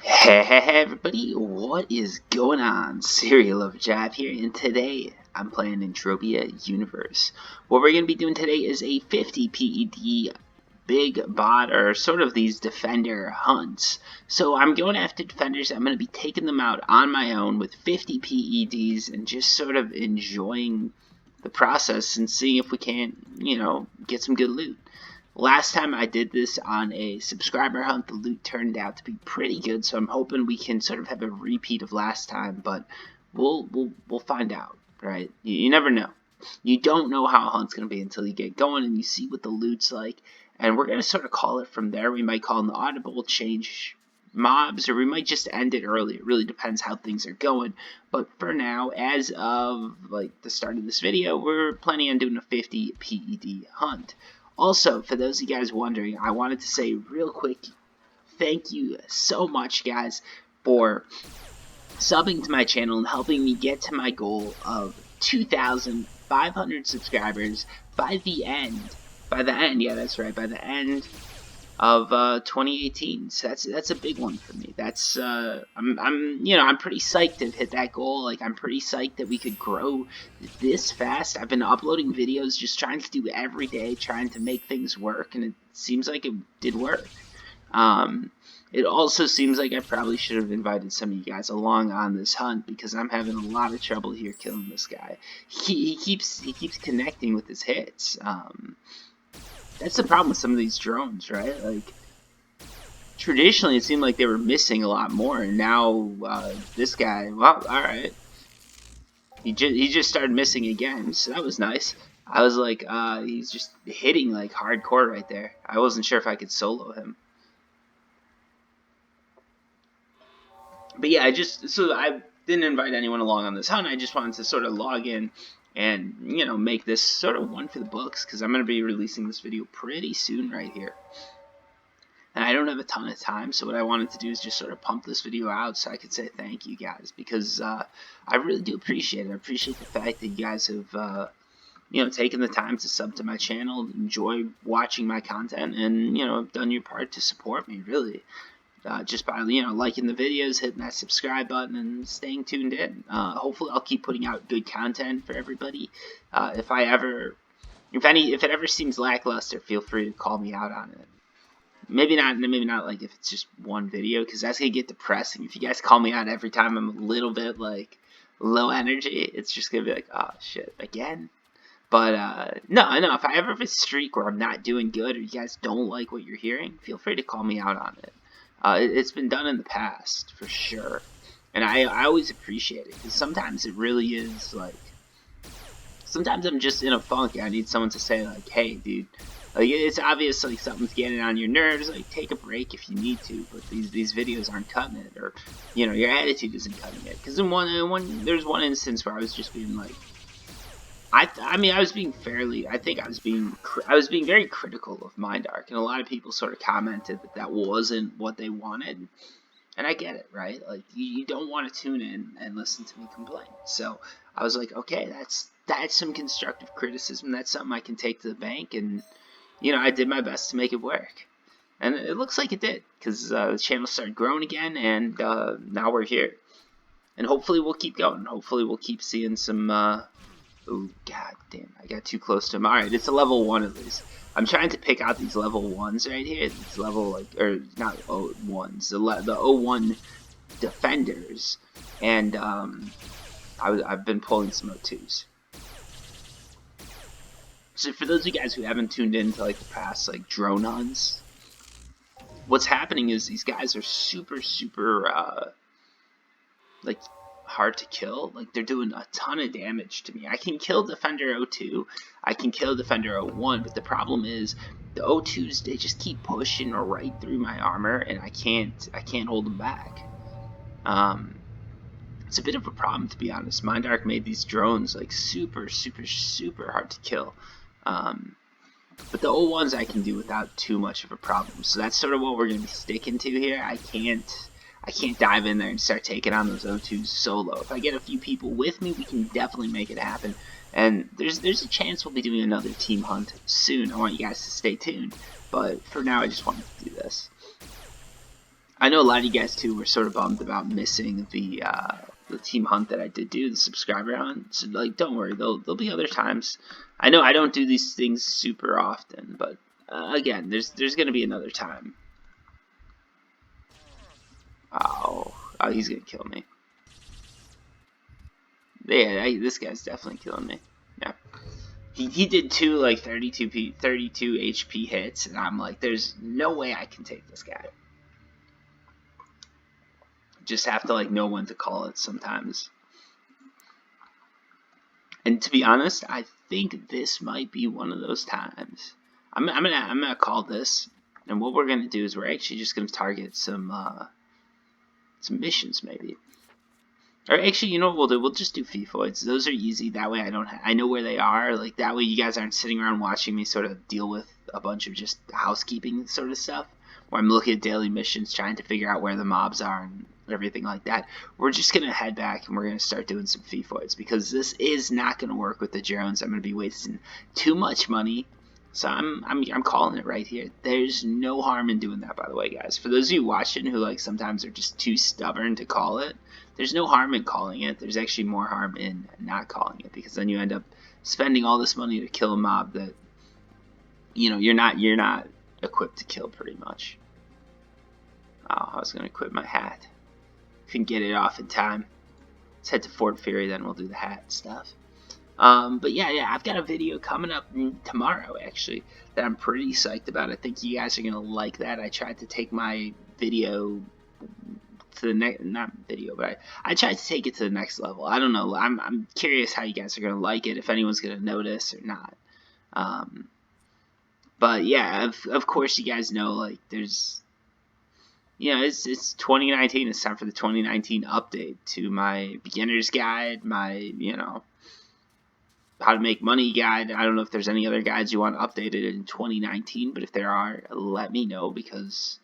Hey everybody, what is going on? CerealOverdrive here, and today I'm playing Entropia Universe. What we're going to be doing today is a 50 PED big bot, or sort of these defender hunts. So I'm going after defenders. I'm going to be taking them out on my own with 50 PEDs and just sort of enjoying the process and seeing if we can't, get some good loot. Last time I did this on a subscriber hunt, the loot turned out to be pretty good, so I'm hoping we can sort of have a repeat of last time, but we'll find out, right? You never know. You don't know how a hunt's going to be until you get going and you see what the loot's like, and we're going to sort of call it from there. We might call an audible, change mobs, or we might just end it early. It really depends how things are going, but for now, as of like the start of this video, we're planning on doing a 50 PED hunt. Also, for those of you guys wondering, I wanted to say real quick, thank you so much, guys, for subbing to my channel and helping me get to my goal of 2,500 subscribers by the end, yeah, that's right, by the end of 2018. So that's a big one for me. That's I'm pretty psyched to hit that goal. Like, I'm pretty psyched that we could grow this fast. I've been uploading videos, just trying to do every day, trying to make things work, and it seems like it did work. It also seems like I probably should have invited some of you guys along on this hunt, because I'm having a lot of trouble here killing this guy. He keeps connecting with his hits. That's the problem with some of these drones, right? Like, traditionally it seemed like they were missing a lot more, and now this guy, well, alright. He just started missing again, so that was nice. I was like, he's just hitting like hardcore right there. I wasn't sure if I could solo him. But yeah, I didn't invite anyone along on this hunt. I just wanted to sort of log in and, make this sort of one for the books, because I'm going to be releasing this video pretty soon right here. And I don't have a ton of time, so what I wanted to do is just sort of pump this video out so I could say thank you guys, because I really do appreciate it. I appreciate the fact that you guys have, taken the time to sub to my channel, enjoy watching my content, and, have done your part to support me, really. Just by, liking the videos, hitting that subscribe button, and staying tuned in. Hopefully I'll keep putting out good content for everybody. If it ever seems lackluster, feel free to call me out on it. Maybe not like if it's just one video, because that's going to get depressing. If you guys call me out every time I'm a little bit, like, low energy, it's just going to be like, oh, shit, again? But, no, if I ever have a streak where I'm not doing good, or you guys don't like what you're hearing, feel free to call me out on it. It's been done in the past, for sure. And I always appreciate it, because sometimes it really is, like, sometimes I'm just in a funk and I need someone to say, like, hey, dude, like, it's obvious, like, something's getting on your nerves, like, take a break if you need to, but these videos aren't cutting it, or, your attitude isn't cutting it. Because there's one instance where I was just being, like, I was being very critical of Mindark, and a lot of people sort of commented that wasn't what they wanted, and I get it, right? Like, you don't want to tune in and listen to me complain. So I was like, okay, that's some constructive criticism. That's something I can take to the bank, and I did my best to make it work, and it looks like it did, because the channel started growing again, and now we're here, and hopefully we'll keep going. Hopefully we'll keep seeing some. Oh, god damn, I got too close to him. Alright, it's a level 1 at least. I'm trying to pick out these level 1s right here. These level, like, or not 1s, the 01 defenders. And, I've been pulling some 02s. So for those of you guys who haven't tuned into, like, the past, like, drone hunts, what's happening is these guys are super, like, hard to kill. Like, they're doing a ton of damage to me. I can kill Defender 02, I can kill Defender 01, but the problem is the 02s, they just keep pushing right through my armor, and I can't hold them back. It's a bit of a problem, to be honest. Mindark made these drones like super hard to kill. But the 01s I can do without too much of a problem. So that's sort of what we're going to be sticking to here. I can't dive in there and start taking on those 02s solo. If I get a few people with me, we can definitely make it happen. And there's a chance we'll be doing another team hunt soon. I want you guys to stay tuned. But for now, I just wanted to do this. I know a lot of you guys too were sort of bummed about missing the team hunt that I did do, the subscriber hunt. So like, don't worry, there'll be other times. I know I don't do these things super often, but again, there's gonna be another time. Oh, he's gonna kill me. Yeah, this guy's definitely killing me. Yeah. He did two like 32 HP hits, and I'm like, there's no way I can take this guy. Just have to like know when to call it sometimes. And to be honest, I think this might be one of those times. I'm gonna call this, and what we're gonna do is we're actually just gonna target some missions maybe. Or actually, you know what we'll do? We'll just do Fifoids. Those are easy. That way I know where they are. Like, that way you guys aren't sitting around watching me sort of deal with a bunch of just housekeeping sort of stuff. Where I'm looking at daily missions, trying to figure out where the mobs are and everything like that. We're just going to head back and we're going to start doing some Fifoids. Because this is not going to work with the drones. I'm going to be wasting too much money. So I'm calling it right here. There's no harm in doing that, by the way, guys. For those of you watching who like sometimes are just too stubborn to call it, there's no harm in calling it. There's actually more harm in not calling it, because then you end up spending all this money to kill a mob that, you know, you're not equipped to kill pretty much. Oh, I was gonna equip my hat. Couldn't get it off in time. Let's head to Fort Fury, then we'll do the hat stuff. But yeah, I've got a video coming up tomorrow, actually, that I'm pretty psyched about. I think you guys are gonna like that. I tried to take my video to the next, not video, but I tried to take it to the next level. I don't know. I'm curious how you guys are gonna like it, if anyone's gonna notice or not. But yeah, of course you guys know, like, there's, you know, it's 2019. It's time for the 2019 update to my beginner's guide, my, you know, how to make money guide. I don't know if there's any other guides you want updated in 2019, but if there are, let me know, because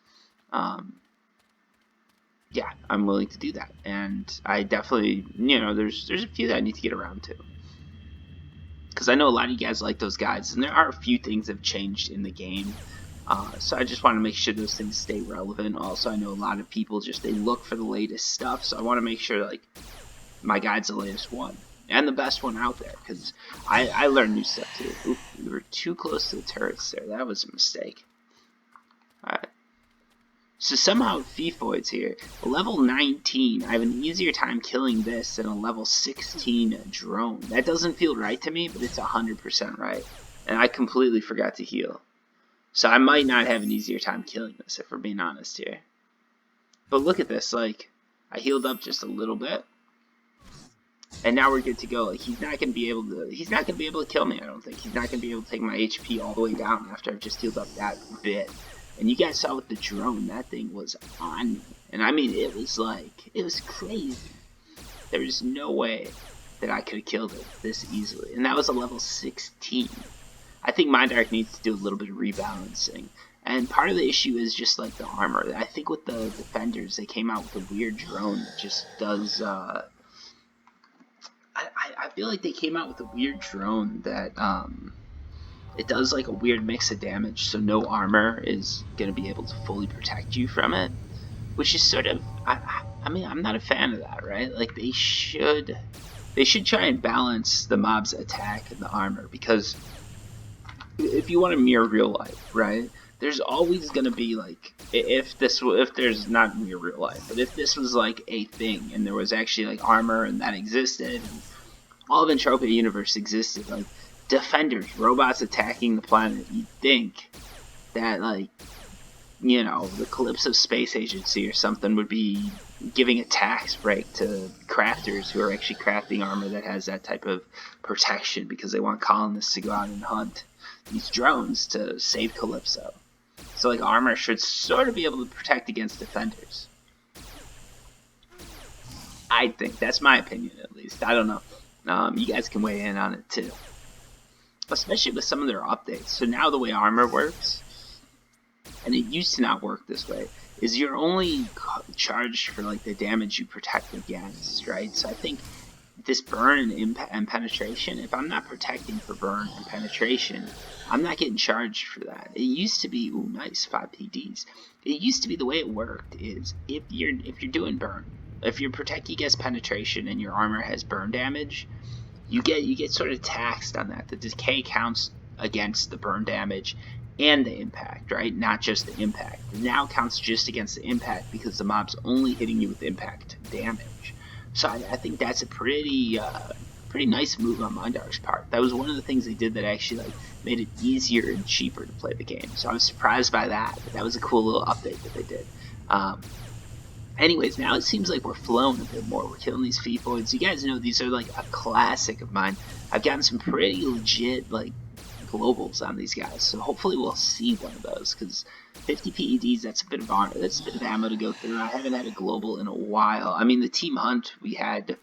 yeah, I'm willing to do that. And I definitely, you know, there's a few that I need to get around to, because I know a lot of you guys like those guides, and there are a few things that have changed in the game. So I just want to make sure those things stay relevant. Also, I know a lot of people just, they look for the latest stuff, so I want to make sure, like, my guide's the latest one and the best one out there, because I learned new stuff too. Oop, we were too close to the turrets there. That was a mistake. Alright. So somehow Fifoids here, level 19, I have an easier time killing this than a level 16 drone. That doesn't feel right to me, but it's 100% right. And I completely forgot to heal. So I might not have an easier time killing this, if we're being honest here. But look at this, like, I healed up just a little bit, and now we're good to go. Like, he's not gonna be able to kill me, I don't think. He's not gonna be able to take my HP all the way down after I've just healed up that bit. And you guys saw with the drone, that thing was on me. And I mean, it was crazy. There was no way that I could have killed it this easily. And that was a level 16. I think Mindark needs to do a little bit of rebalancing. And part of the issue is just like the armor. I think with the defenders, they came out with a weird drone that just does, I feel like they came out with a weird drone that, it does like a weird mix of damage, so no armor is going to be able to fully protect you from it, which is sort of, I mean, I'm not a fan of that, right? Like, they should try and balance the mob's attack and the armor, because if you want to mirror real life, right, there's always going to be, like, if there's not near real life, but if this was like a thing and there was actually like armor and that existed, and all of Entropia universe existed, like, defenders, robots attacking the planet, you'd think that, like, you know, the Calypso Space Agency or something would be giving a tax break to crafters who are actually crafting armor that has that type of protection, because they want colonists to go out and hunt these drones to save Calypso. So, like, armor should sort of be able to protect against defenders. I think. That's my opinion, at least. I don't know. You guys can weigh in on it, too. Especially with some of their updates. So now the way armor works, and it used to not work this way, is you're only charged for like the damage you protect against, right? So I think this burn and penetration, if I'm not protecting for burn and penetration, I'm not getting charged for that. It used to be, ooh, nice, 5 PDs. It used to be the way it worked is if you're doing burn, if you're protecting against penetration and your armor has burn damage, you get sort of taxed on that. The decay counts against the burn damage and the impact, right? Not just the impact. It now counts just against the impact because the mob's only hitting you with impact damage. So I think that's a pretty nice move on Mindar's part. That was one of the things they did that actually made it easier and cheaper to play the game. So I was surprised by that. But that was a cool little update that they did. Anyways, now it seems like we're flowing a bit more. We're killing these Feefoids. You guys know these are like a classic of mine. I've gotten some pretty legit globals on these guys, so hopefully we'll see one of those, because 50 PEDs, that's a bit of honor, that's a bit of ammo to go through. I haven't had a global in a while. I mean, the team hunt, we had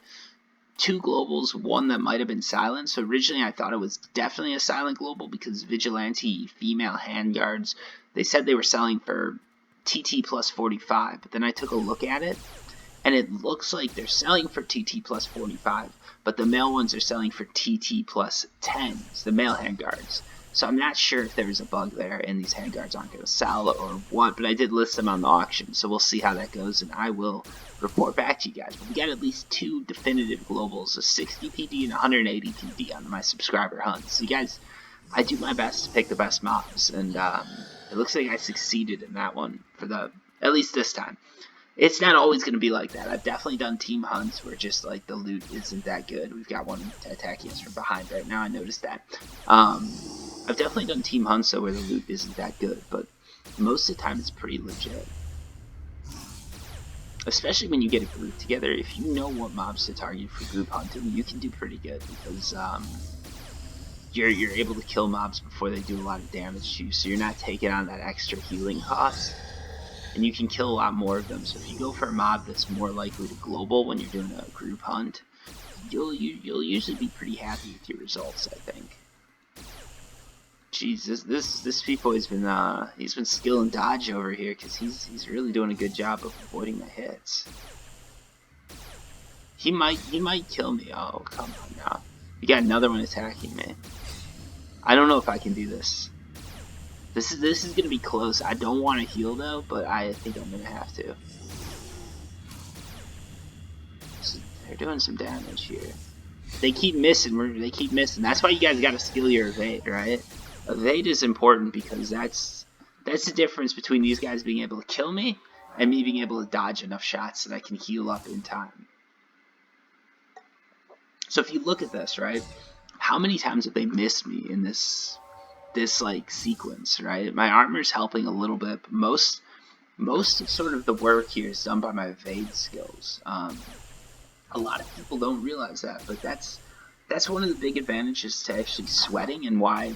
2 globals, one that might have been silent, so originally I thought it was definitely a silent global because vigilante female handguards, they said they were selling for TT plus 45, but then I took a look at it, and it looks like they're selling for TT plus 45, but the male ones are selling for TT plus 10, the male handguards. So I'm not sure if there was a bug there and these handguards aren't going to sell or what, but I did list them on the auction, so we'll see how that goes, and I will report back to you guys. But we got at least 2 definitive globals, a 60 PD and 180 PD on my subscriber hunt. So you guys, I do my best to pick the best mobs, and it looks like I succeeded in that one for at least this time. It's not always going to be like that. I've definitely done team hunts where just the loot isn't that good. We've got one attacking us from behind right now. I noticed that. I've definitely done team hunts though where the loot isn't that good, but most of the time it's pretty legit. Especially when you get a group together. If you know what mobs to target for group hunting, you can do pretty good because you're able to kill mobs before they do a lot of damage to you, so you're not taking on that extra healing cost. And you can kill a lot more of them. So if you go for a mob that's more likely to global when you're doing a group hunt, you'll usually be pretty happy with your results, I think. Jeez, this Feefoid's been he's been skill and dodge over here because he's really doing a good job of avoiding the hits. He might kill me. Oh, come on now. You got another one attacking me. I don't know if I can do this. This is gonna be close. I don't want to heal though, but I think I'm gonna have to. So they're doing some damage here. They keep missing. They keep missing. That's why you guys gotta skill your evade, right? Evade is important because that's the difference between these guys being able to kill me and me being able to dodge enough shots that I can heal up in time. So if you look at this, right? How many times have they missed me in this sequence, right? My armor's helping a little bit, but most of sort of the work here is done by my evade skills. A lot of people don't realize that, but that's one of the big advantages to actually sweating, and why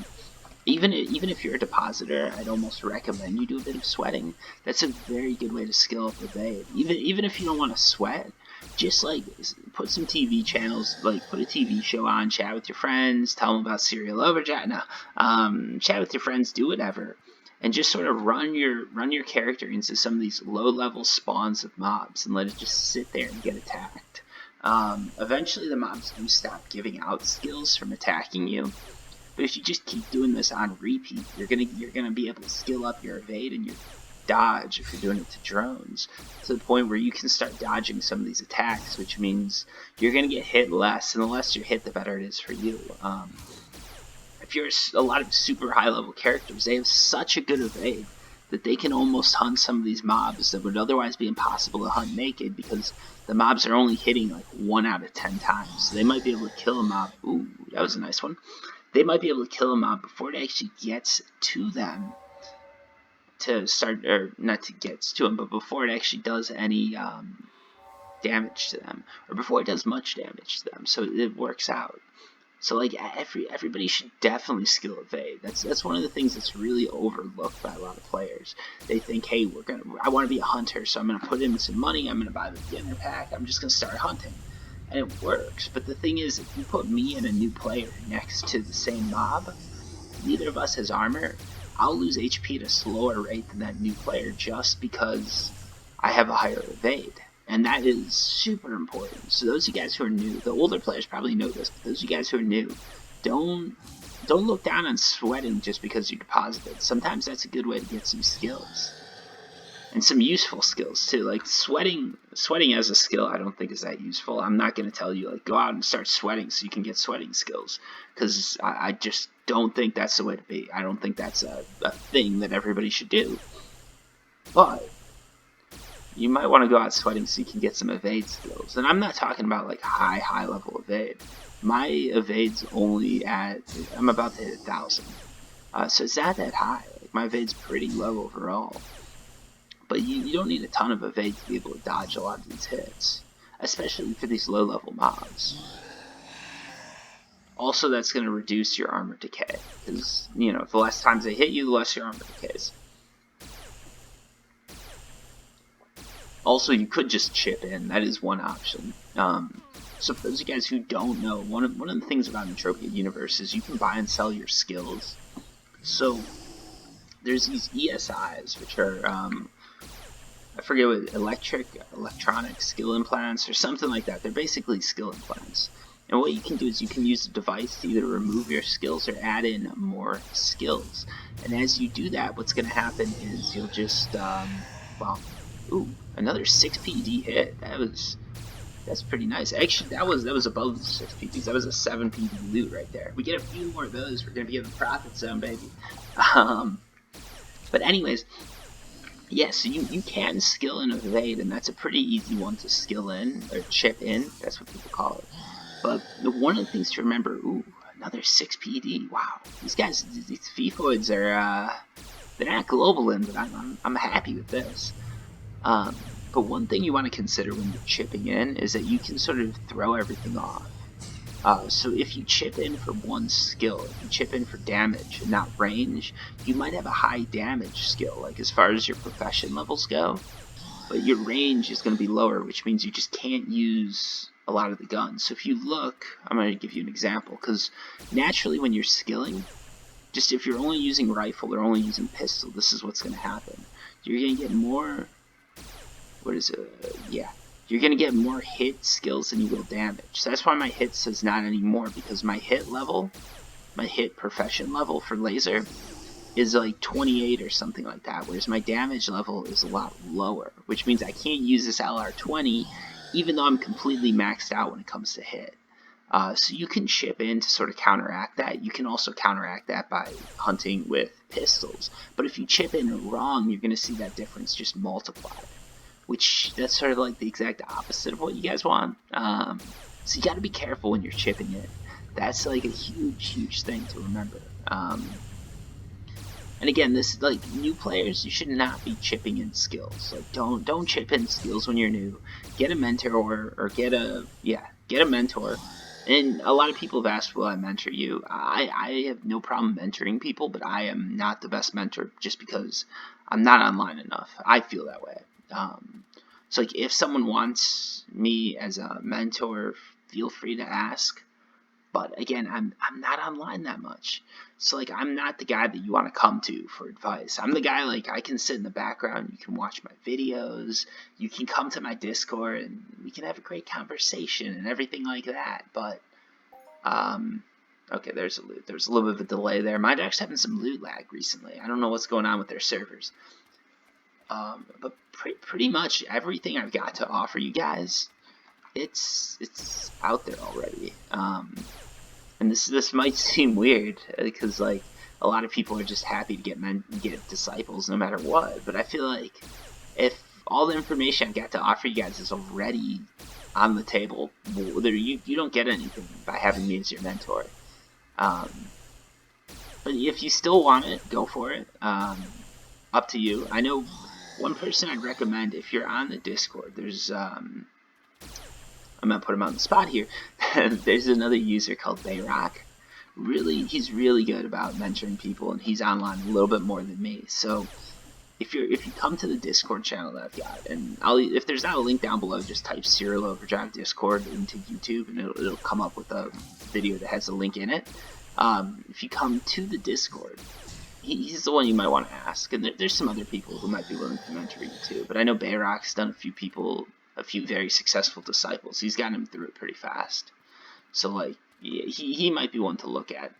even if you're a depositor, I'd almost recommend you do a bit of sweating. That's a very good way to skill up evade. Even if you don't want to sweat, just put some TV channels, put a TV show on, chat with your friends, tell them about CerealOverdrive, chat with your friends, do whatever, and just sort of run your character into some of these low-level spawns of mobs and let it just sit there and get attacked. Eventually the mobs do stop giving out skills from attacking you, but if you just keep doing this on repeat, you're gonna be able to skill up your evade and your dodge if you're doing it to drones, to the point where you can start dodging some of these attacks, which means you're going to get hit less, and the less you're hit, the better it is for you. If you're a lot of super high level characters, they have such a good evade that they can almost hunt some of these mobs that would otherwise be impossible to hunt naked, because the mobs are only hitting 1 out of 10 times. So they might be able to kill a mob. Ooh, that was a nice one. They might be able to kill a mob before it actually gets to them. To start, or not to get to them, but before it actually does any damage to them, or before it does much damage to them, so it works out. So everybody should definitely skill evade. That's one of the things that's really overlooked by a lot of players. They think, hey, I want to be a hunter, so I'm gonna put in some money, I'm gonna buy the beginner pack, I'm just gonna start hunting, and it works. But the thing is, if you put me and a new player next to the same mob, neither of us has armor. I'll lose HP at a slower rate than that new player just because I have a higher evade. And that is super important. So those of you guys who are new, the older players probably know this, but those of you guys who are new, don't look down on sweating just because you deposited. Sometimes that's a good way to get some skills. And some useful skills too. Like sweating as a skill I don't think is that useful. I'm not going to tell you like go out and start sweating so you can get sweating skills, because I just don't think that's the way to be. I don't think that's a thing that everybody should do. But you might want to go out sweating so you can get some evade skills. And I'm not talking about like high level evade. My evade's only at, I'm about to hit 1,000. So it's not that high. Like my evade's pretty low overall. But you don't need a ton of evade to be able to dodge a lot of these hits, especially for these low level mobs. Also, that's going to reduce your armor decay, because, you know, the less times they hit you, the less your armor decays. Also, you could just chip in. That is one option. So for those of you guys who don't know, one of the things about Entropia Universe is you can buy and sell your skills. So there's these ESIs, which are I forget what, electronic skill implants or something like that. They're basically skill implants. And what you can do is you can use the device to either remove your skills or add in more skills. And as you do that, what's going to happen is you'll just, well, ooh, another 6 PD hit. That's pretty nice. Actually, that was above the 6 PDs. That was a 7 PD loot right there. We get a few more of those, we're going to be in the profit zone, baby. But anyways, yes, yeah, so you can skill in evade, and that's a pretty easy one to skill in, or chip in, that's what people call it. But one of the things to remember, ooh, another 6 PD, wow. These guys, these Fifoids are, they're not global in, but I'm happy with this. But one thing you want to consider when you're chipping in is that you can sort of throw everything off. So if you chip in for one skill, if you chip in for damage and not range, you might have a high damage skill, like as far as your profession levels go, but your range is going to be lower, which means you just can't use a lot of the guns. So if you look, I'm going to give you an example, because naturally when you're skilling, just if you're only using rifle or only using pistol, this is what's going to happen. You're going to get more, you're going to get more hit skills than you will damage. So that's why my hit says not anymore, because my hit level, my hit profession level for laser is like 28 or something like that, whereas my damage level is a lot lower, which means I can't use this LR20 even though I'm completely maxed out when it comes to hit. So you can chip in to sort of counteract that. You can also counteract that by hunting with pistols. But if you chip in wrong, you're going to see that difference just multiplied, which that's sort of like the exact opposite of what you guys want. So you got to be careful when you're chipping in. That's like a huge thing to remember. And again, this, like, new players, you should not be chipping in skills. Like, don't chip in skills when you're new. Get a mentor or get a mentor. And a lot of people have asked, will I mentor you? I have no problem mentoring people, but I am not the best mentor just because I'm not online enough. I feel that way. So like, if someone wants me as a mentor, feel free to ask. But again, I'm not online that much. So like, I'm not the guy that you want to come to for advice. I'm the guy, like, I can sit in the background, you can watch my videos, you can come to my Discord, and we can have a great conversation and everything like that. But, okay, there's a loot. There's a little bit of a delay there. Mine actually having some loot lag recently. I don't know what's going on with their servers. But pretty much everything I've got to offer you guys, it's out there already. And this might seem weird, because like a lot of people are just happy to get disciples no matter what. But I feel like if all the information I've got to offer you guys is already on the table, you don't get anything by having me as your mentor. But if you still want it, go for it. Up to you. I know one person I'd recommend, if you're on the Discord, there's I'm gonna put him on the spot here. There's another user called Bayrock. He's really good about mentoring people, and he's online a little bit more than me. So if you come to the Discord channel that I've got, and if there's not a link down below, just type CerealOverdrive Discord into YouTube, and it'll come up with a video that has a link in it. If you come to the Discord, he's the one you might want to ask, and there's some other people who might be willing to mentor you too. But I know Bayrock's done a few people a few very successful disciples. He's gotten him through it pretty fast. So, like, yeah, he might be one to look at.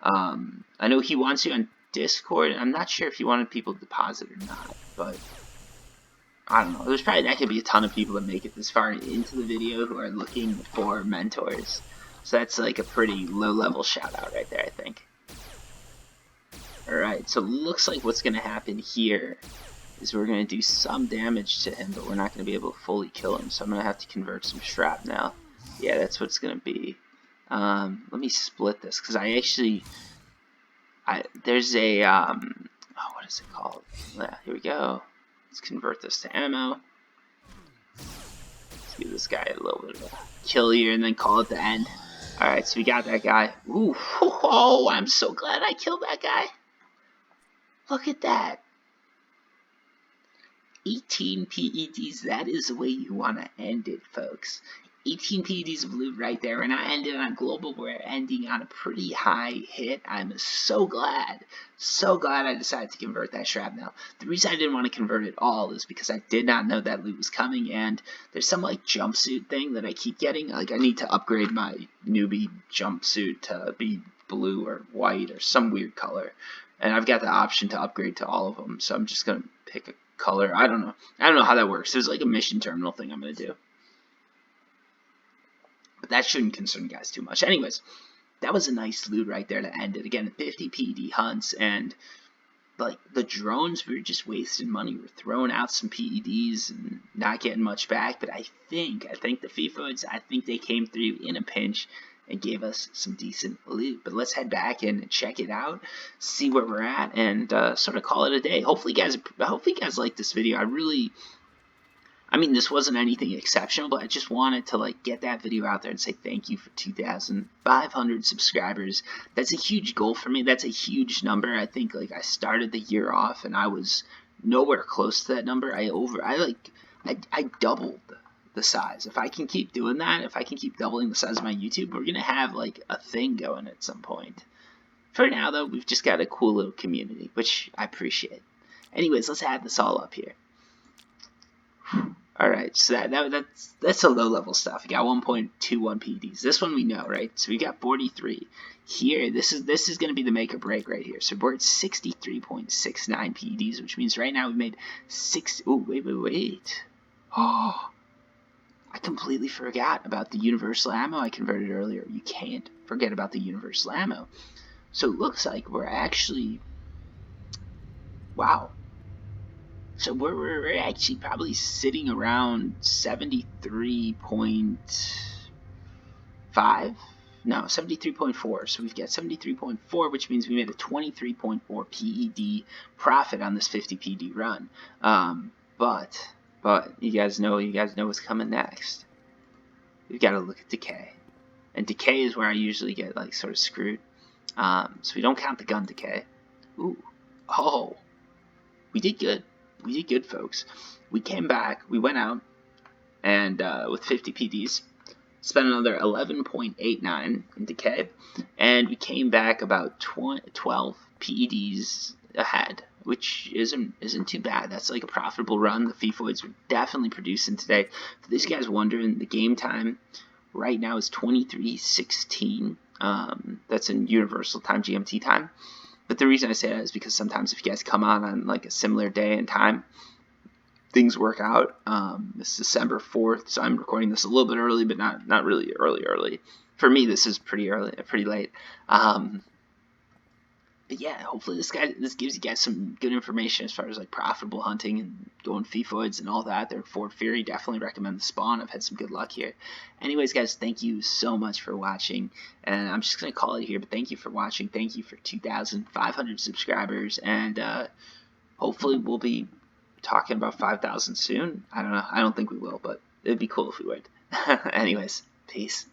I know he wants you on Discord. I'm not sure if he wanted people to deposit or not, but I don't know. There's probably not going to be a ton of people that make it this far into the video who are looking for mentors. So that's like a pretty low-level shout-out right there, I think. Alright, so looks like what's going to happen here is we're going to do some damage to him, but we're not going to be able to fully kill him. So I'm going to have to convert some shrapnel. Yeah, that's what it's going to be. Let me split this, because I actually... there's a... oh, what is it called? Yeah, here we go. Let's convert this to ammo. Let's give this guy a little bit of a kill here and then call it the end. Alright, so we got that guy. Ooh, oh, I'm so glad I killed that guy. Look at that. 18 PEDs, that is the way you want to end it, folks. 18 PEDs of loot right there, and I ended on global. We're ending on a pretty high hit. I'm so glad I decided to convert that shrapnel. The reason I didn't want to convert it all is because I did not know that loot was coming, and there's some like jumpsuit thing that I keep getting. Like I need to upgrade my newbie jumpsuit to be blue or white or some weird color, and I've got the option to upgrade to all of them. So I'm just gonna pick a color. I don't know how that works. There's like a mission terminal thing I'm gonna do. But that shouldn't concern you guys too much. Anyways, that was a nice loot right there to end it. Again, 50 PED hunts, and like the drones, we were just wasting money. We were throwing out some PEDs and not getting much back. But I think the FIFOs, I think they came through in a pinch and gave us some decent loot. But let's head back and check it out, see where we're at, and sort of call it a day. Hopefully you guys like this video. I mean, this wasn't anything exceptional, but I just wanted to like get that video out there and say thank you for 2,500 subscribers. That's a huge goal for me. That's a huge number. I think like I started the year off and I was nowhere close to that number. I doubled the size. If I can keep doing that, if I can keep doubling the size of my YouTube, we're gonna have like a thing going at some point. For now though, we've just got a cool little community, which I appreciate. Anyways, let's add this all up here. Alright, so that's the low level stuff. We got 1.21 PEDs. This one we know, right? So we got 43. Here, this is gonna be the make or break right here. So we're at 63.69 PEDs, which means right now we made 6. Oh, wait. Oh, I completely forgot about the universal ammo I converted earlier. You can't forget about the universal ammo. So it looks like we're actually, wow. So we're actually probably sitting around 73.5? No, 73.4. So we've got 73.4, which means we made a 23.4 PED profit on this 50 PED run. But you guys know what's coming next. We've got to look at decay. And decay is where I usually get like sort of screwed. So we don't count the gun decay. Ooh. Oh. We did good. We did good, folks. We came back, we went out, and with 50 PEDs, spent another 11.89 in decay, and we came back about 12 PEDs ahead, which isn't too bad. That's like a profitable run. The FIFOids were definitely producing today. For these guys wondering, the game time right now is 23:16. That's in universal time, GMT time. But the reason I say that is because sometimes if you guys come on like a similar day and time, things work out. This is December 4th, so I'm recording this a little bit early, but not really early. For me, this is pretty late. But yeah, hopefully this gives you guys some good information as far as like profitable hunting and going FIFOids and all that. They're Fort Fury, definitely recommend the spawn. I've had some good luck here. Anyways, guys, thank you so much for watching, and I'm just gonna call it here. But thank you for watching. Thank you for 2,500 subscribers, and hopefully we'll be talking about 5,000 soon. I don't know. I don't think we will, but it'd be cool if we would. Anyways, peace.